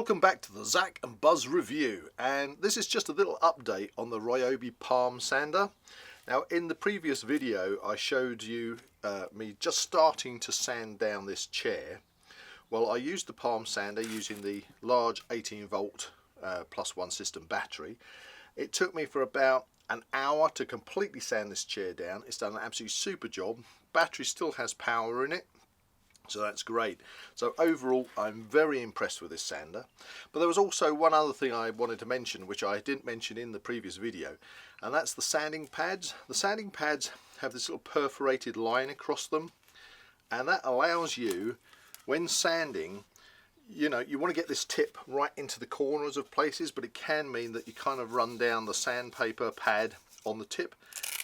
Welcome back to the Zak and Buzz review, and this is just a little update on the Ryobi palm sander. Now in the previous video I showed you me just starting to sand down this chair. Well, I used the palm sander using the large 18 volt +1 system battery. It took me for about an hour to completely sand this chair down. It's done an absolutely super job. Battery still has power in it, so that's great. So overall I'm very impressed with this sander. But there was also one other thing I wanted to mention, which I didn't mention in the previous video, and that's the sanding pads. The sanding pads have this little perforated line across them, and that allows you, when sanding, you know, you want to get this tip right into the corners of places, but it can mean that you kind of run down the sandpaper pad on the tip.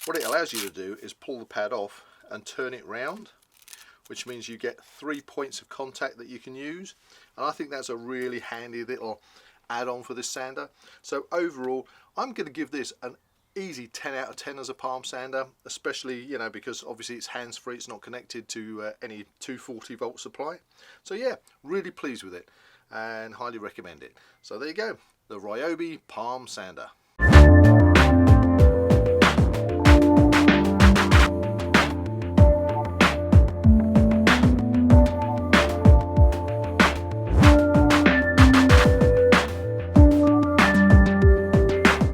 What it allows you to do is pull the pad off and turn it round, which means you get 3 points of contact that you can use, and I think that's a really handy little add-on for this sander. So overall I'm going to give this an easy 10 out of 10 as a palm sander, especially, you know, because obviously it's hands-free, it's not connected to any 240 volt supply. So yeah, really pleased with it and highly recommend it. So there you go, the Ryobi palm sander.